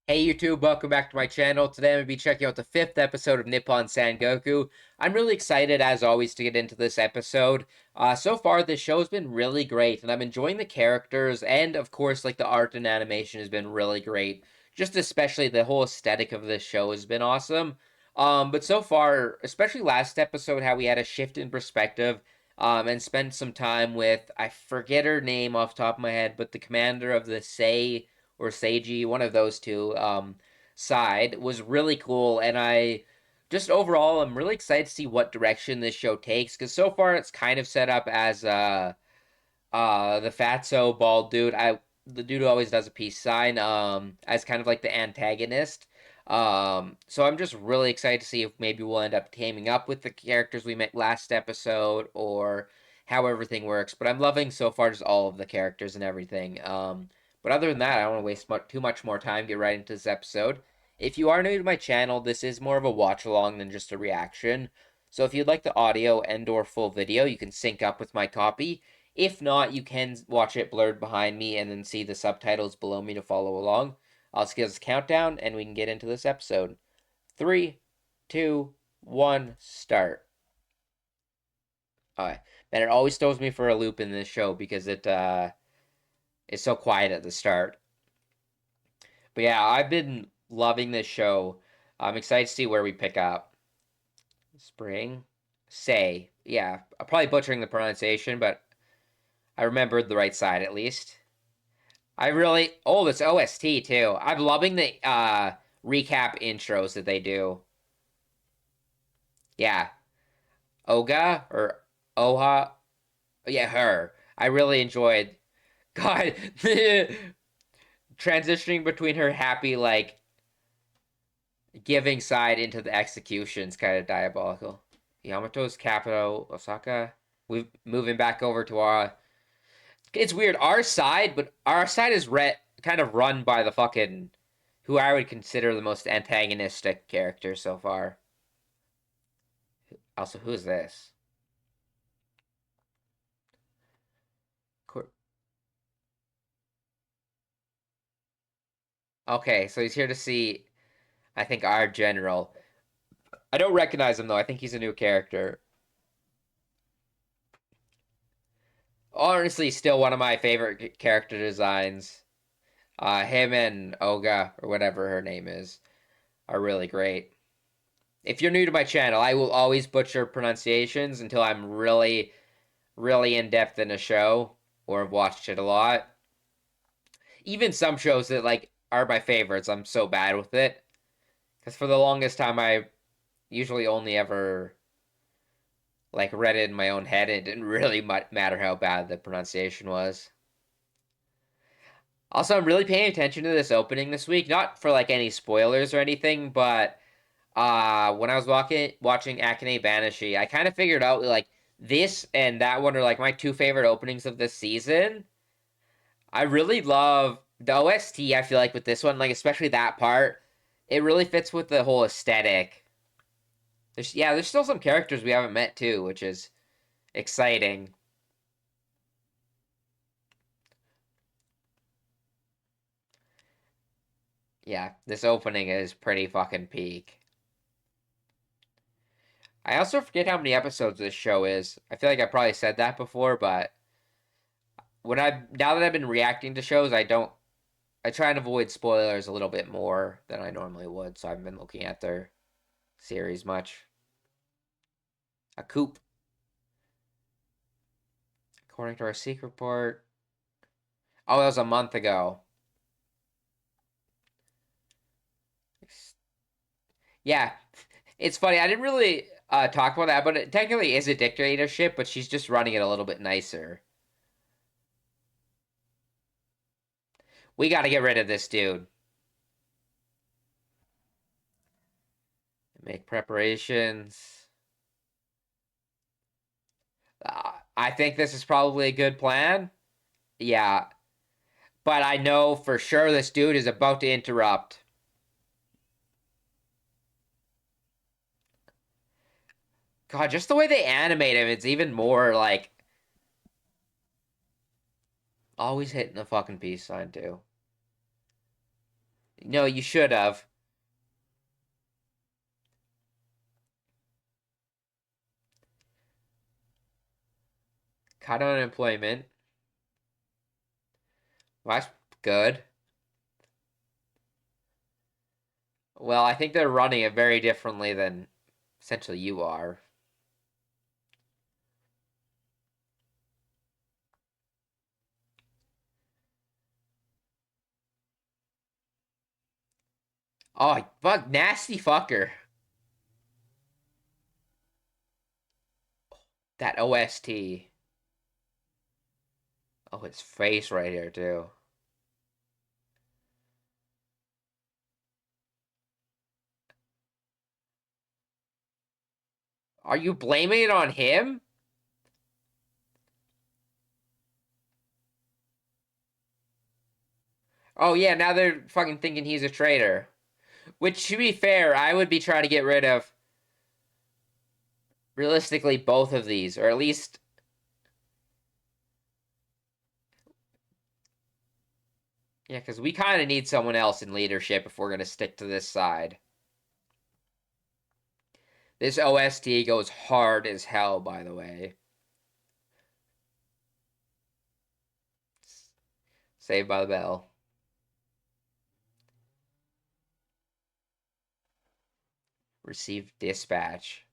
Hey YouTube, welcome back to my channel. Today I'm going to be checking out the 5th episode of Nippon Sangoku. I'm really excited, as always, to get into this episode. So far, this show has been really great, and I'm enjoying the characters, and of course, like the art and animation has been really great. Just especially the whole aesthetic of this show has been awesome. But so far, especially last episode, how we had a shift in perspective, and spent some time with, I forget her name off the top of my head, but the commander of the Sei or Seiji, one of those two, side was really cool. And I just overall, I'm really excited to see what direction this show takes because so far it's kind of set up as the fatso bald dude. The dude who always does a peace sign as kind of like the antagonist. So I'm just really excited to see if maybe we'll end up teaming up with the characters we met last episode or how everything works. But I'm loving so far just all of the characters and everything. But other than that, I don't want to waste too much more time. Get right into this episode. If you are new to my channel, this is more of a watch along than just a reaction. So if you'd like the audio and/or full video, you can sync up with my copy. If not, you can watch it blurred behind me and then see the subtitles below me to follow along. I'll just give us a countdown and we can get into this episode. Three, two, one, start. Alright. And it always throws me for a loop in this show because it's so quiet at the start. But yeah, I've been loving this show. I'm excited to see where we pick up. Spring. Say. Yeah, I'm probably butchering the pronunciation, but I remembered the right side at least. I really this OST too. I'm loving the recap intros that they do. Yeah. Oga or Oha. Yeah, her. I really enjoyed God transitioning between her happy like giving side into the executions kind of diabolical. Yamato's capital, Osaka. We're moving back over to our it's weird. Our side, but our side is kind of run by the fucking who I would consider the most antagonistic character so far. Also, who is this? Okay, so he's here to see, I think, our general. I don't recognize him though. I think he's a new character. Honestly, still one of my favorite character designs. Him and Oga, or whatever her name is, are really great. If you're new to my channel, I will always butcher pronunciations until I'm really, really in depth in a show or have watched it a lot. Even some shows that like are my favorites, I'm so bad with it. Because for the longest time, I usually only ever like read it in my own head, and it didn't really matter how bad the pronunciation was. Also, I'm really paying attention to this opening this week, not for like any spoilers or anything, but when I was watching Akane Banishi, I kind of figured out like this and that one are like my two favorite openings of this season. I really love the OST, I feel like with this one, like especially that part, it really fits with the whole aesthetic. There's still some characters we haven't met too, which is exciting. Yeah, this opening is pretty fucking peak. I also forget how many episodes this show is. I feel like I probably said that before, but now that I've been reacting to shows, I try and avoid spoilers a little bit more than I normally would, so I haven't been looking at their series much. A coup. According to our secret report. Oh, that was a month ago. Yeah, it's funny. I didn't really talk about that, but it technically is a dictatorship, but she's just running it a little bit nicer. We got to get rid of this dude. Make preparations. I think this is probably a good plan. Yeah, but I know for sure this dude is about to interrupt. God, just the way they animate him, it's even more like always hitting the fucking peace sign too. No, you should have. Cut unemployment. Well, that's good. Well, I think they're running it very differently than essentially you are. Oh, fuck, nasty fucker. That OST. Oh, his face right here, too. Are you blaming it on him? Oh, yeah, now they're fucking thinking he's a traitor. Which, to be fair, I would be trying to get rid of, realistically, both of these. Or at least, yeah, because we kind of need someone else in leadership if we're going to stick to this side. This OST goes hard as hell, by the way. Saved by the Bell. Received dispatch.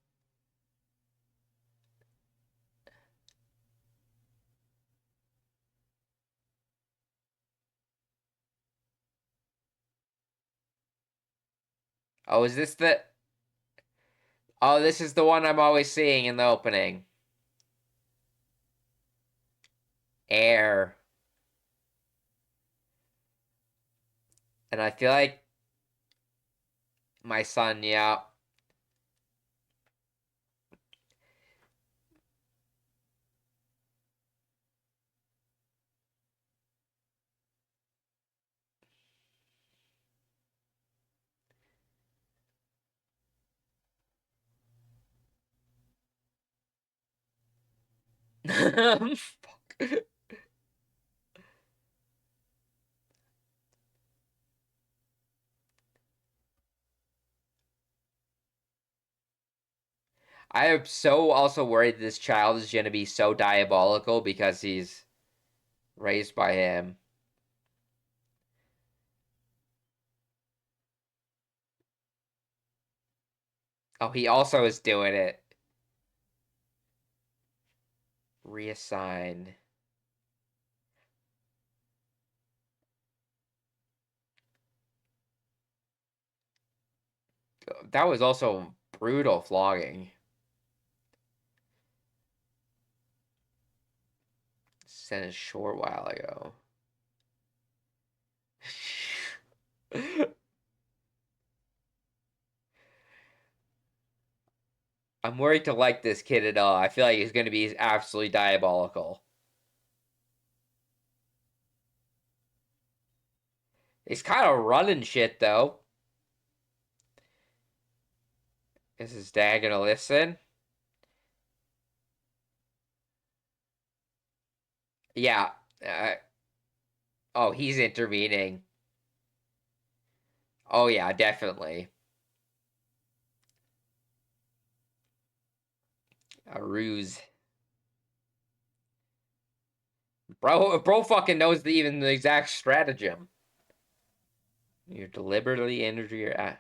Oh, is this the... Oh, this is the one I'm always seeing in the opening. Air. And I feel like my son, yeah. Fuck. I am so also worried this child is going to be so diabolical because he's raised by him. Oh, he also is doing it. Reassign. That was also brutal flogging. Sent a short while ago. I'm worried to like this kid at all. I feel like he's going to be absolutely diabolical. He's kind of running shit, though. Is his dad going to listen? Yeah. Uh, oh, he's intervening. Oh, yeah, definitely. A ruse. Bro fucking knows even the exact stratagem. You're deliberately injured your...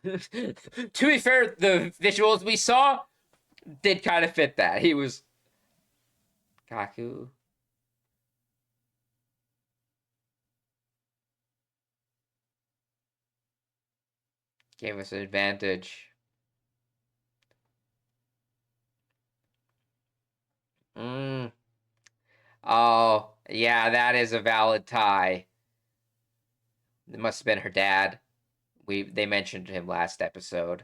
To be fair, the visuals we saw did kind of fit that. He was Kaku. Gave us an advantage. Mm. Oh, yeah, that is a valid tie. It must have been her dad. They mentioned him last episode.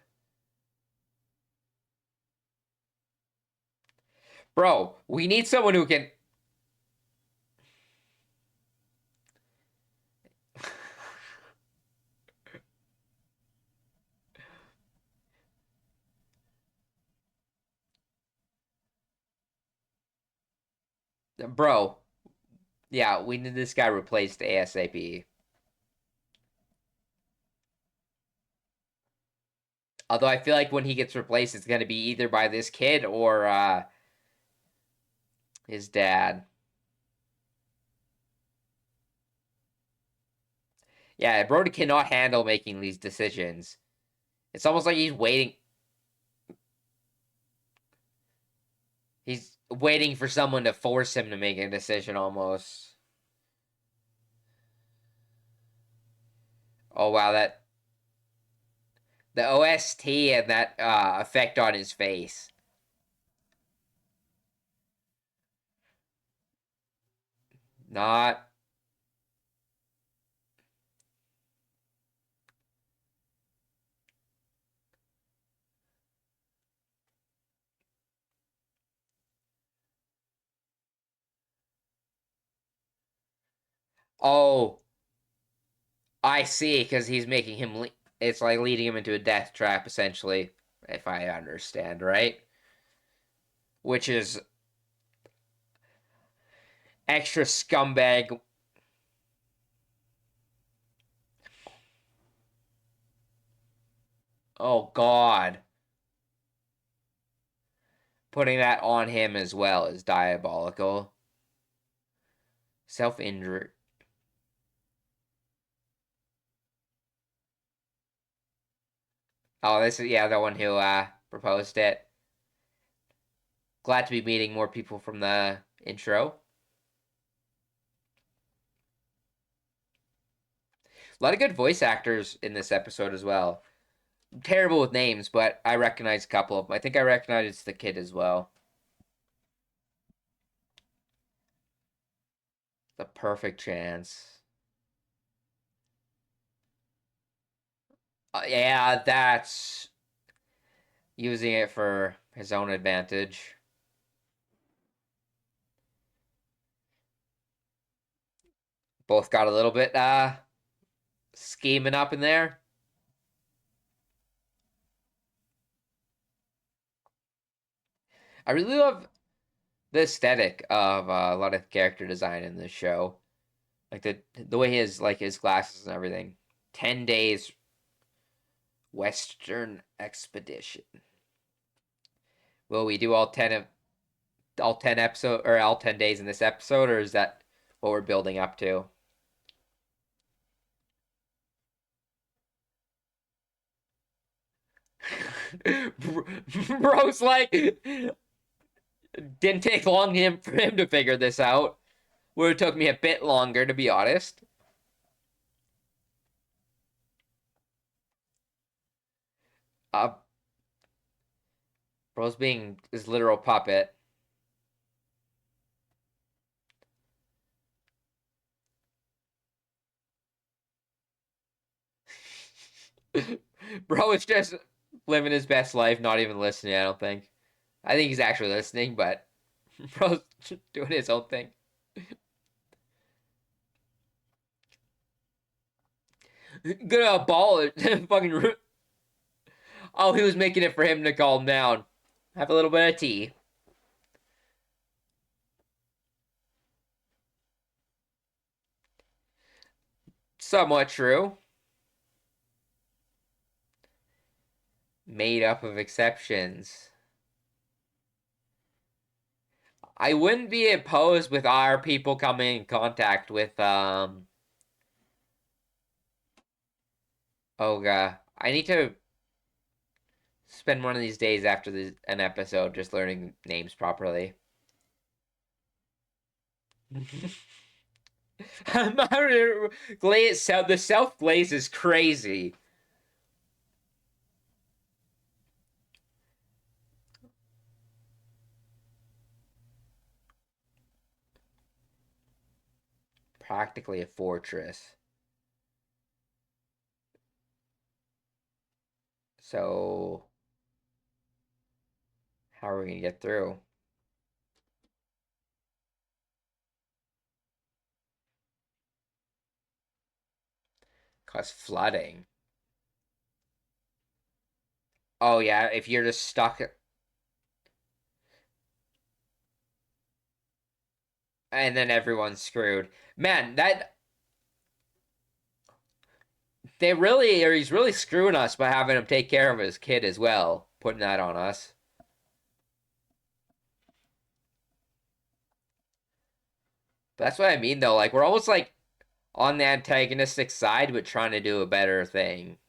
Bro, we need someone who can... Bro, yeah, we need this guy replaced ASAP. Although I feel like when he gets replaced, it's going to be either by this kid or his dad. Yeah, Brody cannot handle making these decisions. It's almost like he's waiting. He's waiting for someone to force him to make a decision almost. Oh wow, that the OST and that effect on his face. Not. Oh, I see, because he's making him. It's like leading him into a death trap, essentially, if I understand right. Which is extra scumbag. Oh God, putting that on him as well is diabolical. Self injury. Oh, this is yeah the one who proposed it. Glad to be meeting more people from the intro. A lot of good voice actors in this episode as well. Terrible with names, but I recognize a couple of them. I think I recognize the kid as well. The perfect chance. Yeah, that's using it for his own advantage. Both got a little bit scheming up in there. I really love the aesthetic of a lot of character design in this show. Like the way his glasses and everything. 10 days Western expedition. Will we do all 10 episode or all 10 days in this episode, or is that what we're building up to? Bro's like didn't take long for him to figure this out. Would have took me a bit longer, to be honest. Uh, Bro's being his literal puppet. Bro is just living his best life, not even listening, I don't think. I think he's actually listening, but bro's doing his own thing. Gonna ball it. Fucking. Oh, he was making it for him to calm down. Have a little bit of tea. Somewhat true. Made up of exceptions. I wouldn't be opposed with our people coming in contact with Oga. I need to spend one of these days after an episode just learning names properly. Glaze, the self glaze is crazy. Practically a fortress. So how are we gonna get through? Cause flooding. Oh yeah, if you're just stuck. and then everyone's screwed. Man, that they really, or he's really screwing us by having him take care of his kid as well, putting that on us. But that's what I mean, though. Like we're almost like on the antagonistic side, but trying to do a better thing.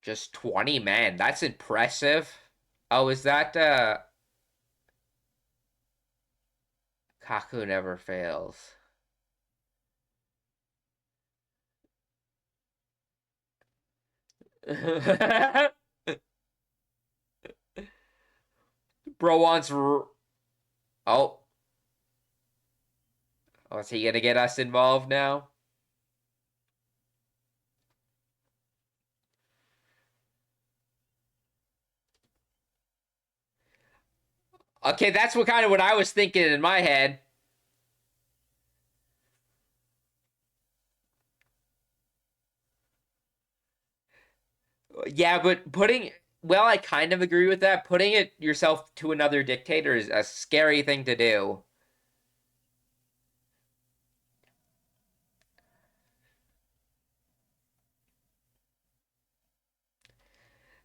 Just 20, man. That's impressive. Oh, is that Kaku never fails. Bro wants. Oh, oh, is he gonna get us involved now? Okay, that's what kind of what I was thinking in my head. Yeah, but well, I kind of agree with that. Putting it yourself to another dictator is a scary thing to do.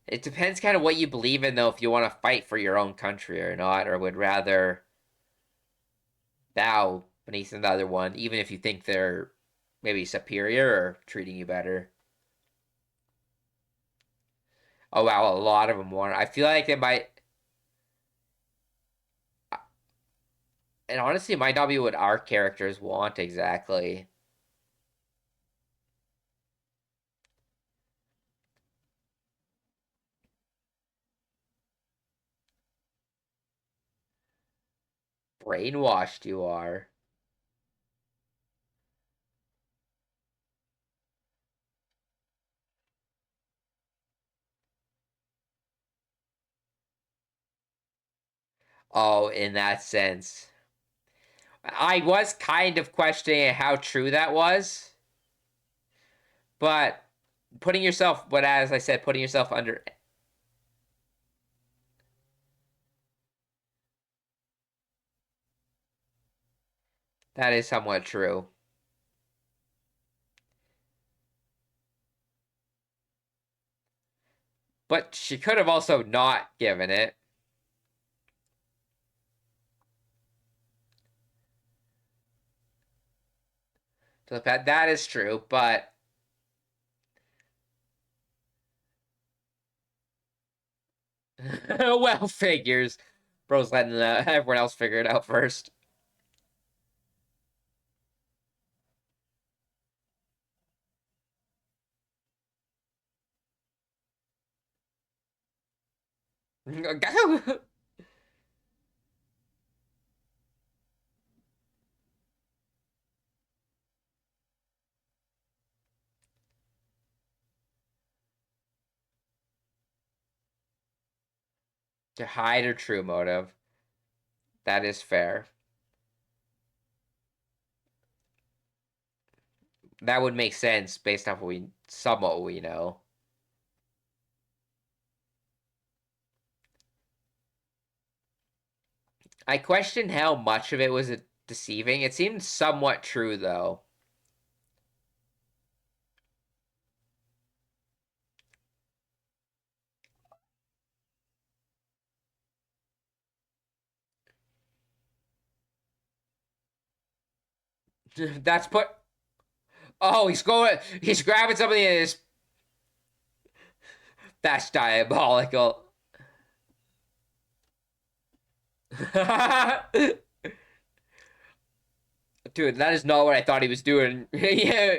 It depends kind of what you believe in, though, if you want to fight for your own country or not, or would rather bow beneath another one, even if you think they're maybe superior or treating you better. Oh, wow, a lot of them want. I feel like they might, and honestly, it might not be what our characters want exactly. Brainwashed you are. Oh, in that sense. I was kind of questioning how true that was, but but as I said, putting yourself under, that is somewhat true. But she could have also not given it. So that is true, but well, figures. Bro's letting everyone else figure it out first. To hide her true motive. That is fair. That would make sense based off what we somewhat what we know. I question how much of it was deceiving. It seemed somewhat true though. That's put. Oh, He's grabbing something in his. That's diabolical. Dude, that is not what I thought he was doing. Yeah.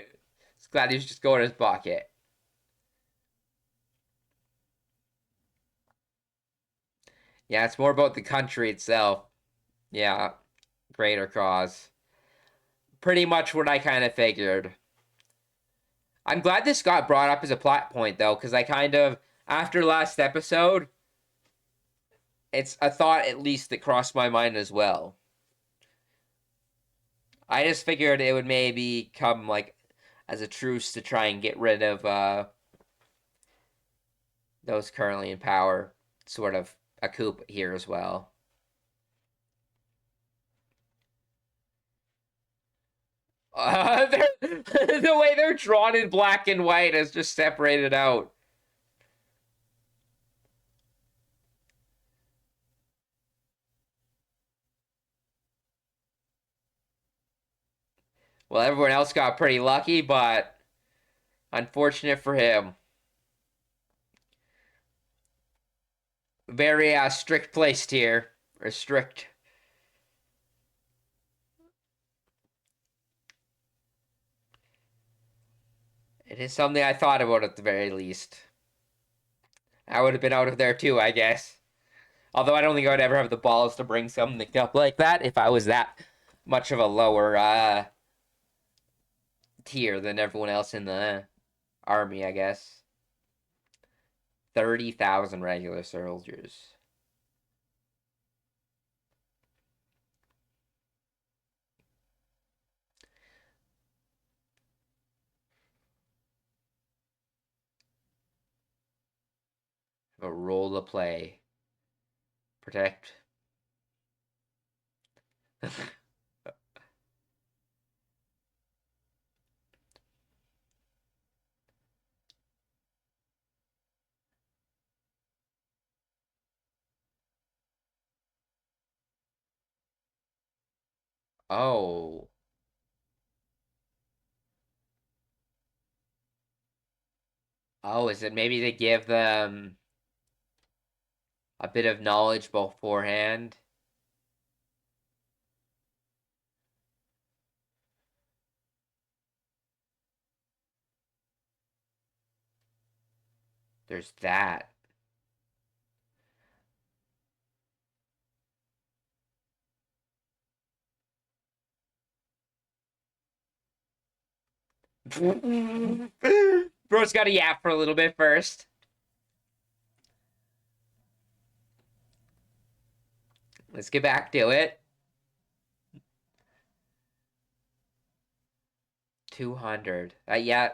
It's glad he was just going in his pocket. Yeah, it's more about the country itself. Yeah, greater cause. Pretty much what I kind of figured. I'm glad this got brought up as a plot point, though, because I kind of, after last episode, it's a thought at least that crossed my mind as well. I just figured it would maybe come, like, as a truce to try and get rid of those currently in power. Sort of a coup here as well. The way they're drawn in black and white is just separated out. Well, everyone else got pretty lucky, but unfortunate for him. Very strict placed here. Or strict. It is something I thought about at the very least. I would have been out of there too, I guess. Although I don't think I would ever have the balls to bring something up like that if I was that much of a lower tier than everyone else in the army, I guess. 30,000 regular soldiers. A role to play. Protect. Oh. Oh, is it maybe they give them a bit of knowledge beforehand? There's that. Bro's got to yap for a little bit first. Let's get back to it. 200. Yeah,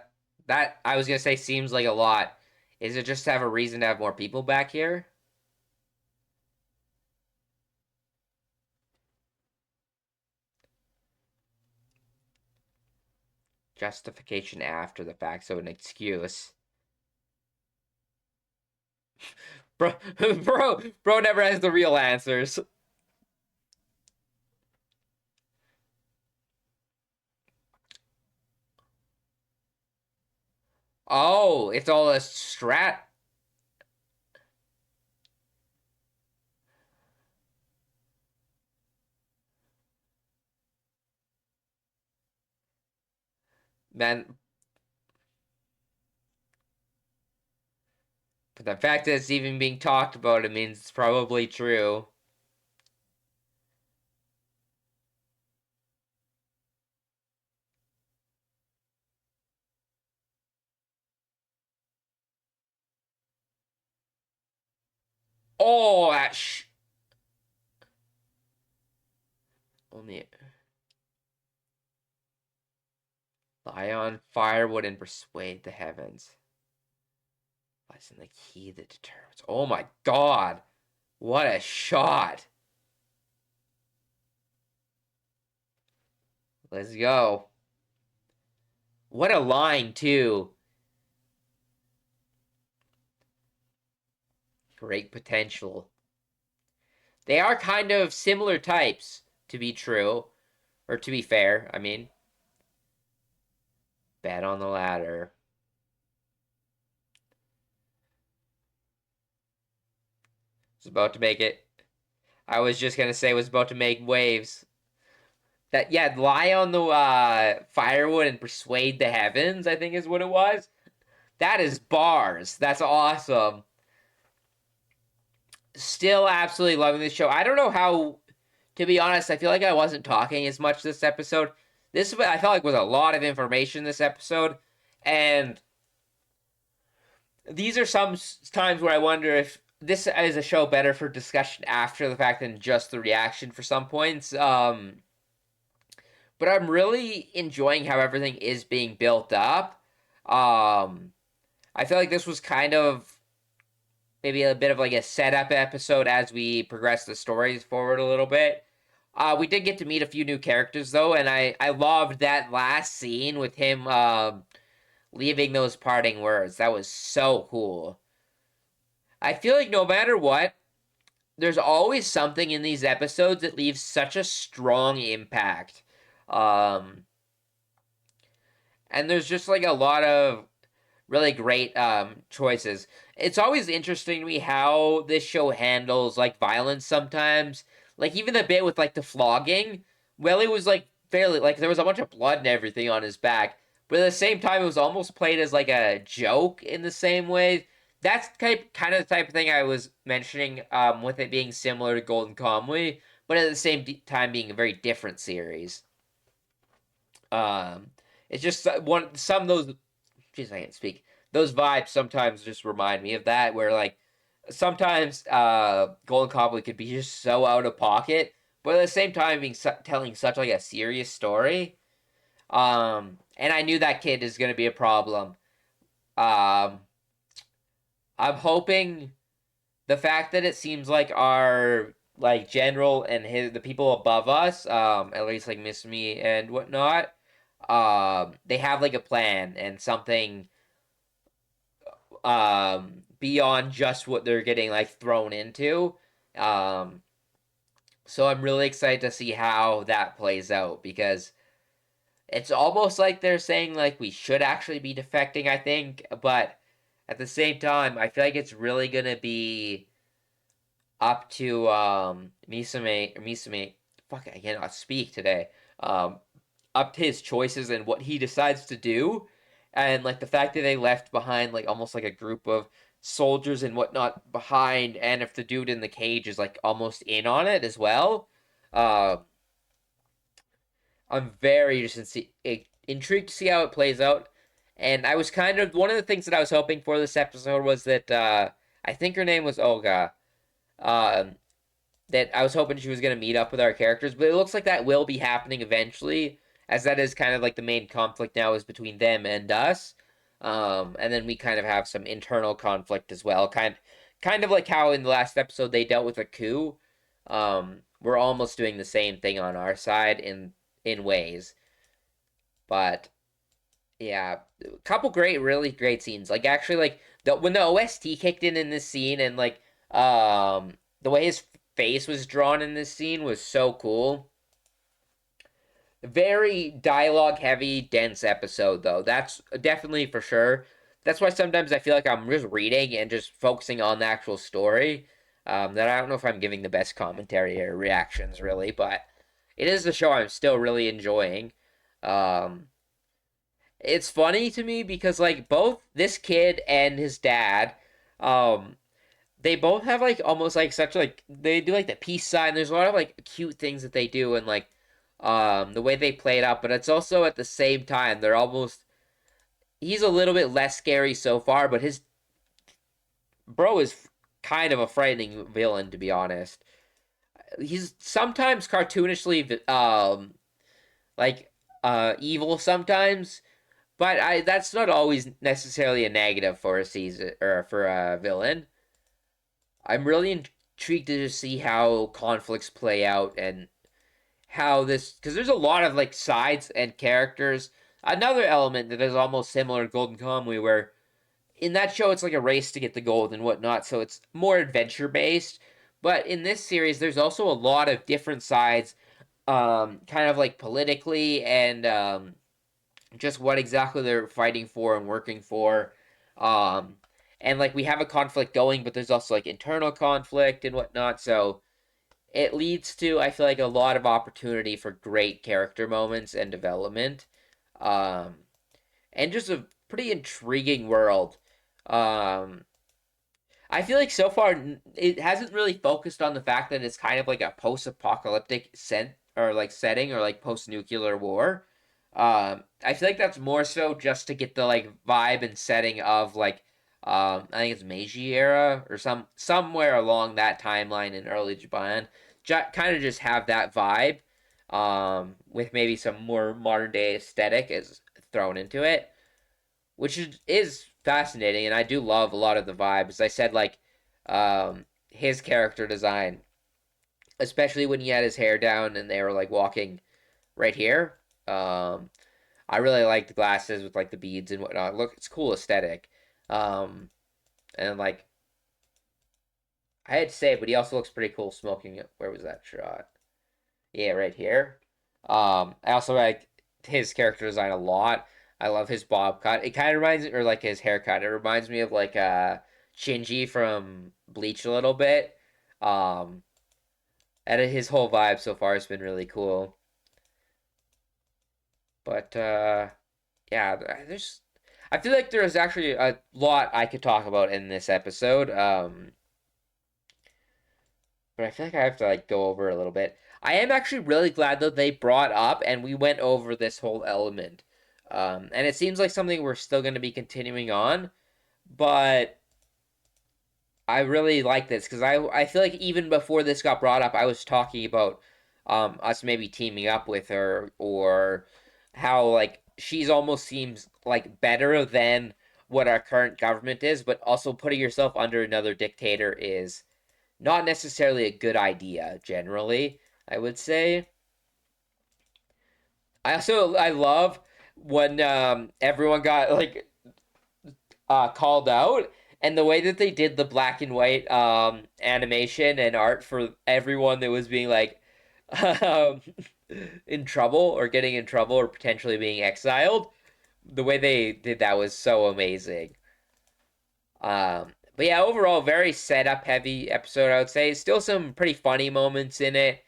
that I was gonna say seems like a lot. Is it just to have a reason to have more people back here? Justification after the fact, so an excuse. Bro, bro never has the real answers. Oh, it's all a strat. Man, but the fact that it's even being talked about, it means it's probably true. Oh, that only lie on firewood and persuade the heavens. Lies in the key that determines. Oh my god. What a shot. Let's go. What a line, too. Great potential. They are kind of similar types, to be true. Or to be fair, I mean. Bet on the ladder. Was about to make it. I was just gonna say was about to make waves. That yeah, lie on the firewood and persuade the heavens, I think is what it was. That is bars. That's awesome. Still absolutely loving this show. I don't know how, to be honest, I feel like I wasn't talking as much this episode. This I felt like was a lot of information this episode, and these are some times where I wonder if this is a show better for discussion after the fact than just the reaction for some points. But I'm really enjoying how everything is being built up. I feel like this was kind of maybe a bit of like a setup episode as we progress the stories forward a little bit. We did get to meet a few new characters though, and I loved that last scene with him leaving those parting words. That was so cool. I feel like no matter what, there's always something in these episodes that leaves such a strong impact. Um, and there's just like a lot of really great choices. It's always interesting to me how this show handles like violence sometimes. Like even the bit with like the flogging, well, it was like fairly like there was a bunch of blood and everything on his back, but at the same time it was almost played as like a joke in the same way. That's kind of the type of thing I was mentioning with it being similar to Golden Kamuy, but at the same time being a very different series. Um, it's just one some of those. Jeez, I can't speak. Those vibes sometimes just remind me of that, where like sometimes Golden Kamuy could be just so out of pocket, but at the same time being telling such like a serious story. And I knew that kid is gonna be a problem. Um, I'm hoping the fact that it seems like our like general and the people above us, at least like Misumi and whatnot, they have like a plan and something beyond just what they're getting like thrown into. Um, so I'm really excited to see how that plays out because it's almost like they're saying like we should actually be defecting, I think, but at the same time, I feel like it's really gonna be up to Misumi. Fuck, I cannot speak today. Um, up to his choices and what he decides to do, and like the fact that they left behind like almost like a group of soldiers and whatnot behind, and if the dude in the cage is like almost in on it as well. Uh, I'm very intrigued to see how it plays out. And I was kind of one of the things that I was hoping for this episode was that I think her name was Olga. Um, that I was hoping she was going to meet up with our characters, but it looks like that will be happening eventually, as that is kind of like the main conflict now is between them and us. And then we kind of have some internal conflict as well, kind of like how in the last episode they dealt with a coup. We're almost doing the same thing on our side in ways, but yeah, a couple really great scenes. Like actually, like when the OST kicked in this scene, and like the way his face was drawn in this scene was so cool. Very dialogue heavy, dense episode though. That's definitely for sure. That's why sometimes I feel like I'm just reading and just focusing on the actual story. That I don't know if I'm giving the best commentary or reactions really, but it is a show I'm still really enjoying. Um, it's funny to me because like both this kid and his dad, um, they both have like almost like such like they do like the peace sign. There's a lot of like cute things that they do and like the way they play it up, but it's also at the same time they're almost he's a little bit less scary so far, but his bro is kind of a frightening villain to be honest. He's sometimes cartoonishly like evil sometimes, but I that's not always necessarily a negative for a season or for a villain. I'm really intrigued to see how conflicts play out and how this because there's a lot of like sides and characters. Another element that is almost similar to Golden Kamuy, where in that show it's like a race to get the gold and whatnot, so it's more adventure based. But in this series, there's also a lot of different sides, kind of like politically and just what exactly they're fighting for and working for. Um, and like we have a conflict going, but there's also like internal conflict and whatnot. So it leads to I feel like a lot of opportunity for great character moments and development, um, and just a pretty intriguing world. Um, I feel like so far it hasn't really focused on the fact that it's kind of like a post-apocalyptic or like setting or like post-nuclear war. I feel like that's more so just to get the like vibe and setting of like I think it's Meiji era or somewhere along that timeline in early Japan. Kind of just have that vibe, with maybe some more modern day aesthetic is thrown into it, which is fascinating, and I do love a lot of the vibes. I said like his character design, especially when he had his hair down and they were like walking right here. Um, I really like the glasses with like the beads and whatnot. Look, it's cool aesthetic. Um, and like I had to say, but he also looks pretty cool smoking it. Where was that shot? Yeah, right here. I also like his character design a lot. I love his bob cut. It kind of reminds me, or like his haircut. It reminds me of like Shinji from Bleach a little bit. Um, and his whole vibe so far has been really cool. But yeah, there's. I feel like there's actually a lot I could talk about in this episode. But I feel like I have to like go over a little bit. I am actually really glad that they brought up and we went over this whole element. And it seems like something we're still going to be continuing on, but I really like this because I feel like even before this got brought up, I was talking about us maybe teaming up with her or how like she's almost seems like better than what our current government is, but also putting yourself under another dictator is not necessarily a good idea generally, I would say. I love when everyone got like called out and the way that they did the black and white animation and art for everyone that was being like um, in trouble or getting in trouble or potentially being exiled. The way they did that was so amazing. But yeah, overall, very setup heavy episode, I would say. Still some pretty funny moments in it.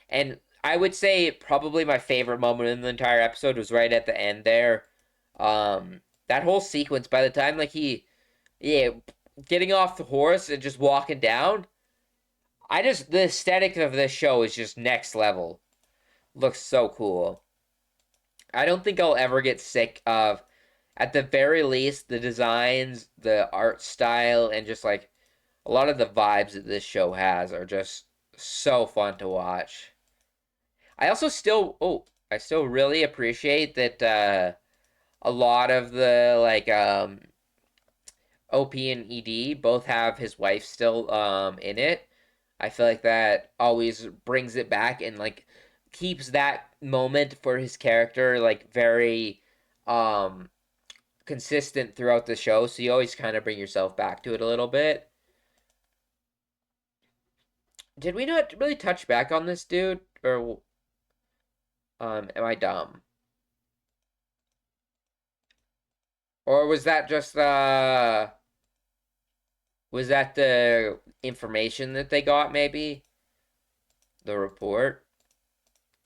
And I would say probably my favorite moment in the entire episode was right at the end there. That whole sequence, by the time like yeah, getting off the horse and just walking down, the aesthetic of this show is just next level. Looks so cool. I don't think I'll ever get sick of, at the very least, the designs, the art style, and just like a lot of the vibes that this show has are just so fun to watch. I still really appreciate that a lot of the like OP and ED both have his wife still in it. I feel like that always brings it back and like keeps that moment for his character like very um consistent throughout the show, so you always kind of bring yourself back to it a little bit. Did we not really touch back on this dude or am I dumb? Or was that the information that they got maybe? The report?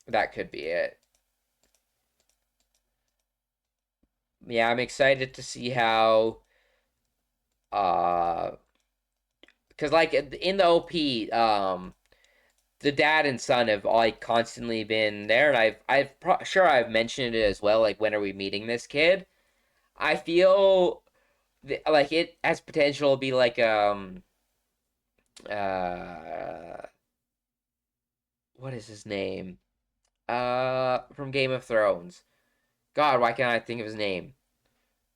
That could be it. Yeah, I'm excited to see how uh because like in the OP the dad and son have like constantly been there and sure I've mentioned it as well like when are we meeting this kid? I feel like it has potential to be like uh what is his name? From Game of Thrones. God, why can't I think of his name?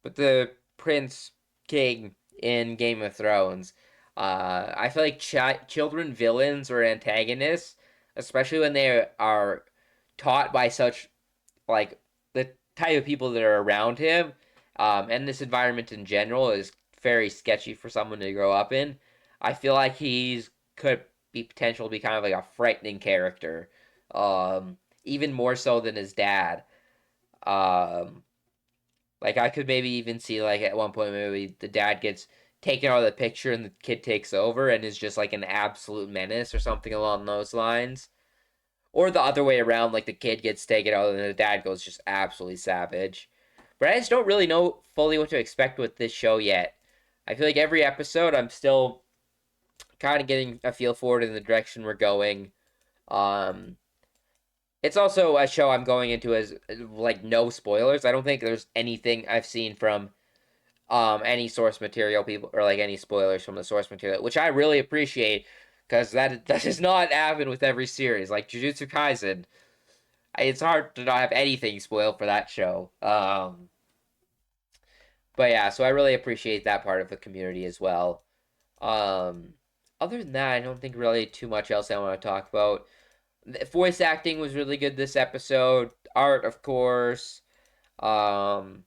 But the Prince King in Game of Thrones. I feel like children villains or antagonists, especially when they are taught by such like the type of people that are around him, and this environment in general is very sketchy for someone to grow up in. I feel like he's could be potential to be kind of like a frightening character, even more so than his dad. Um, like I could maybe even see like at one point maybe the dad gets taken out of the picture and the kid takes over and is just like an absolute menace or something along those lines. Or the other way around, like the kid gets taken out and the dad goes just absolutely savage. But I just don't really know fully what to expect with this show yet. I feel like every episode I'm still kind of getting a feel for it in the direction we're going. Um, it's also a show I'm going into as like no spoilers. I don't think there's anything I've seen from any source material people or like any spoilers from the source material, which I really appreciate because that does not happen with every series. Like Jujutsu Kaisen, it's hard to not have anything spoiled for that show. But yeah, so I really appreciate that part of the community as well. Um, other than that, I don't think really too much else I want to talk about. The voice acting was really good this episode. Art, of course. Um,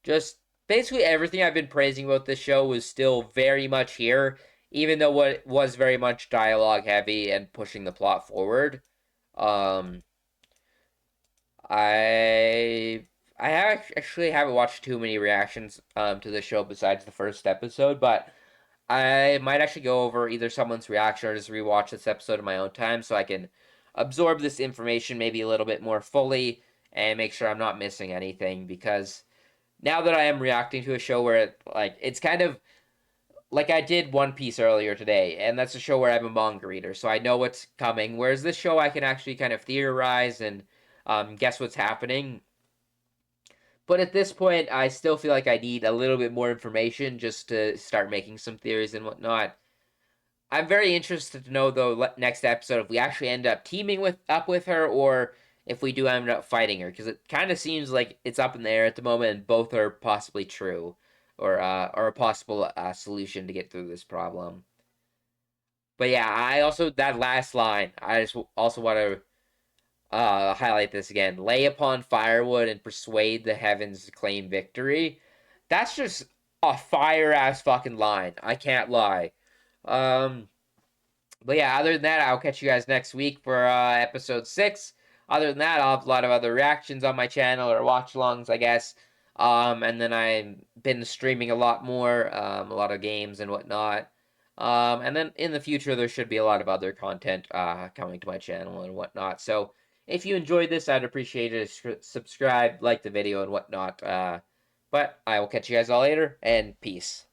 just basically everything I've been praising about this show was still very much here, even though what was very much dialogue heavy and pushing the plot forward. Um, actually haven't watched too many reactions to the show besides the first episode, but I might actually go over either someone's reaction or just rewatch this episode in my own time so I can absorb this information maybe a little bit more fully and make sure I'm not missing anything because now that I am reacting to a show where it's kind of like I did One Piece earlier today, and that's a show where I'm a manga reader, so I know what's coming. Whereas this show, I can actually kind of theorize and guess what's happening. But at this point, I still feel like I need a little bit more information just to start making some theories and whatnot. I'm very interested to know though next episode if we actually end up teaming with her or if we do end up fighting her because it kind of seems like it's up in the air at the moment and both are possibly true or a possible solution to get through this problem. But yeah, I also that last line I just also want to highlight this again. Lay upon firewood and persuade the heavens to claim victory. That's just a fire ass fucking line. I can't lie. Um, but yeah, other than that, I'll catch you guys next week for episode 6. Other than that, I'll have a lot of other reactions on my channel or watch alongs, I guess. And then I've been streaming a lot more, a lot of games and whatnot. And then in the future, there should be a lot of other content coming to my channel and whatnot. So if you enjoyed this, I'd appreciate it. Subscribe, like the video, and whatnot. But I will catch you guys all later, and peace.